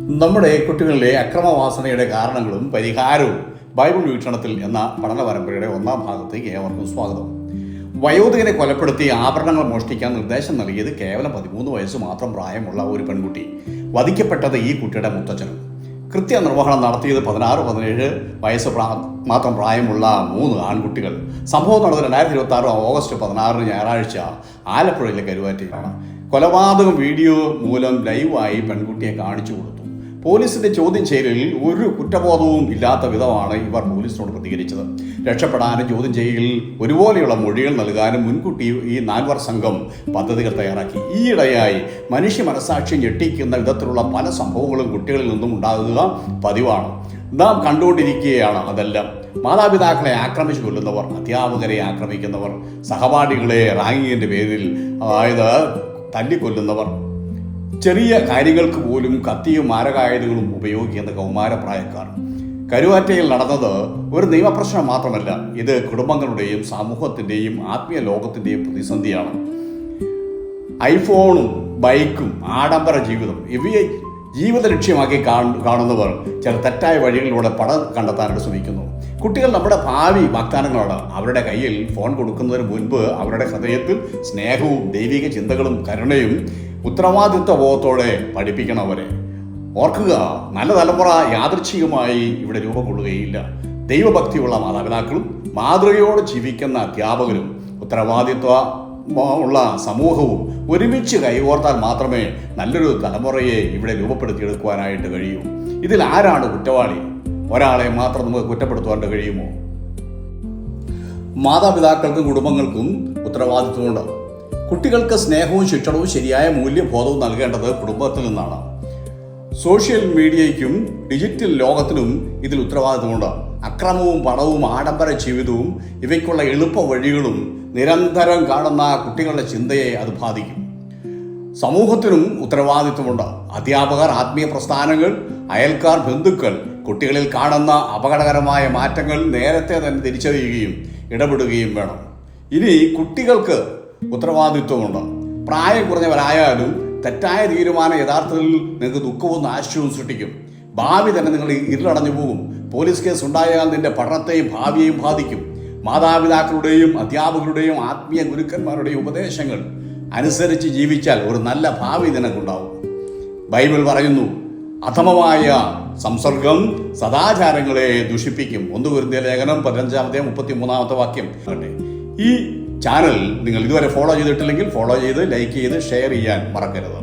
നമ്മുടെ കുട്ടികളിലെ അക്രമവാസനയുടെ കാരണങ്ങളും പരിഹാരവും ബൈബിൾ വീക്ഷണത്തിൽ എന്ന പഠന പരമ്പരയുടെ 1ാം ഭാഗത്തേക്ക് ഏവർക്കും സ്വാഗതം. വയോധികനെ കൊലപ്പെടുത്തി ആഭരണങ്ങൾ മോഷ്ടിക്കാൻ നിർദ്ദേശം നൽകിയത് കേവലം 13 വയസ്സ് മാത്രം പ്രായമുള്ള ഒരു പെൺകുട്ടി. വധിക്കപ്പെട്ടത് ഈ കുട്ടിയുടെ മുത്തച്ഛനും. കൃത്യനിർവഹണം നടത്തിയത് 16-17 വയസ്സ് മാത്രം പ്രായമുള്ള 3 ആൺകുട്ടികൾ. സംഭവം നടന്നത് 2026 ഓഗസ്റ്റ് 16 ഞായറാഴ്ച ആലപ്പുഴയിലെ കരുവാറ്റയിലാണ്. കൊലപാതകം വീഡിയോ മൂലം ലൈവായി പെൺകുട്ടിയെ കാണിച്ചു കൊടുത്തു. പോലീസിന്റെ ചോദ്യം ചെയ്യലിൽ ഒരു കുറ്റബോധവും ഇല്ലാത്ത വിധമാണ് ഇവർ പോലീസിനോട് പ്രതികരിച്ചത്. രക്ഷപ്പെടാനും ചോദ്യം ചെയ്യലിൽ ഒരുപോലെയുള്ള മൊഴികൾ നൽകാനും മുൻകൂട്ടി ഈ 4 സംഘം പദ്ധതികൾ തയ്യാറാക്കി. ഈയിടെയായി മനുഷ്യ മനസാക്ഷി ഞെട്ടിക്കുന്ന വിധത്തിലുള്ള പല സംഭവങ്ങളും കുട്ടികളിൽ നിന്നും ഉണ്ടാകുക പതിവാണ്. നാം കണ്ടുകൊണ്ടിരിക്കുകയാണ് അതെല്ലാം. മാതാപിതാക്കളെ ആക്രമിച്ചു കൊല്ലുന്നവർ, അധ്യാപകരെ ആക്രമിക്കുന്നവർ, സഹപാഠികളെ റാങ്കിങ്ങിൻ്റെ പേരിൽ അതായത് തല്ലിക്കൊല്ലുന്നവർ, ചെറിയ കാര്യങ്ങൾക്ക് പോലും കത്തിയും മാരകായുധങ്ങളും ഉപയോഗിക്കുന്ന കൗമാരപ്രായക്കാർ. കരുവാറ്റയിൽ നടന്നത് ഒരു നിയമപ്രശ്നം മാത്രമല്ല, ഇത് കുടുംബങ്ങളുടെയും സമൂഹത്തിൻ്റെയും ആത്മീയ ലോകത്തിൻ്റെയും പ്രതിസന്ധിയാണ്. ഐഫോണും ബൈക്കും ആഡംബര ജീവിതം ഇവയെ ജീവിത ലക്ഷ്യമാക്കി കാണുന്നവർ ചില തെറ്റായ വഴികളിലൂടെ പണം കണ്ടെത്താനായിട്ട് ശ്രമിക്കുന്നു. കുട്ടികൾ നമ്മുടെ ഭാവി വാഗ്ദാനങ്ങളാണ്. അവരുടെ കയ്യിൽ ഫോൺ കൊടുക്കുന്നതിന് മുൻപ് അവരുടെ ഹൃദയത്തിൽ സ്നേഹവും ദൈവിക ചിന്തകളും കരുണയും ഉത്തരവാദിത്വ ബോധത്തോടെ പഠിപ്പിക്കണം അവരെ. ഓർക്കുക, നല്ല തലമുറ യാദൃച്ഛികമായി ഇവിടെ രൂപം കൊള്ളുകയില്ല. ദൈവഭക്തിയുള്ള മാതാപിതാക്കളും മാതൃകയോടെ ജീവിക്കുന്ന അധ്യാപകരും ഉത്തരവാദിത്വ ഉള്ള സമൂഹവും ഒരുമിച്ച് കൈകോർത്താൽ മാത്രമേ നല്ലൊരു തലമുറയെ ഇവിടെ രൂപപ്പെടുത്തിയെടുക്കുവാനായിട്ട് കഴിയൂ. ഇതിൽ ആരാണ് കുറ്റവാളി? ഒരാളെ മാത്രം നമുക്ക് കുറ്റപ്പെടുത്തുവാൻ കഴിയുമോ? മാതാപിതാക്കൾക്കും കുടുംബങ്ങൾക്കും ഉത്തരവാദിത്വമുണ്ട്. കുട്ടികൾക്ക് സ്നേഹവും ശിക്ഷണവും ശരിയായ മൂല്യബോധവും നൽകേണ്ടത് കുടുംബത്തിൽ നിന്നാണ്. സോഷ്യൽ മീഡിയയ്ക്കും ഡിജിറ്റൽ ലോകത്തിനും ഇതിൽ ഉത്തരവാദിത്വമുണ്ട്. അക്രമവും പണവും ആഡംബര ജീവിതവും ഇവയ്ക്കുള്ള എളുപ്പ വഴികളും നിരന്തരം കാണുന്ന കുട്ടികളുടെ ചിന്തയെ അത് ബാധിക്കും. സമൂഹത്തിനും ഉത്തരവാദിത്വമുണ്ട്. അധ്യാപകർ, ആത്മീയ പ്രസ്ഥാനങ്ങൾ, അയൽക്കാർ, ബന്ധുക്കൾ കുട്ടികളിൽ കാണുന്ന അപകടകരമായ മാറ്റങ്ങൾ നേരത്തെ തന്നെ തിരിച്ചറിയുകയും ഇടപെടുകയും വേണം. ഇനി കുട്ടികൾക്ക് ഉത്തരവാദിത്വമുണ്ട്. പ്രായം കുറഞ്ഞവരായാലും തെറ്റായ തീരുമാനം യഥാർത്ഥത്തിൽ നിങ്ങൾക്ക് ദുഃഖവും നാശവും സൃഷ്ടിക്കും. ഭാവി തന്നെ നിങ്ങൾ ഇരുളടഞ്ഞു പോകും. പോലീസ് കേസ് ഉണ്ടായാൽ നിന്റെ പഠനത്തെയും ഭാവിയെയും ബാധിക്കും. മാതാപിതാക്കളുടെയും അധ്യാപകരുടെയും ആത്മീയ ഗുരുക്കന്മാരുടെയും ഉപദേശങ്ങൾ അനുസരിച്ച് ജീവിച്ചാൽ ഒരു നല്ല ഭാവി നിനക്കുണ്ടാവും. ബൈബിൾ പറയുന്നു, അധമമായ സംസർഗം സദാചാരങ്ങളെ ദുഷിപ്പിക്കും. 1 കൊരിന്ത്യർ ലേഖനം 15-33 വാക്യം. ഈ ചാനൽ നിങ്ങൾ ഇതുവരെ ഫോളോ ചെയ്തിട്ടില്ലെങ്കിൽ ഫോളോ ചെയ്ത്, ലൈക്ക് ചെയ്ത്, ഷെയർ ചെയ്യാൻ മറക്കരുത്.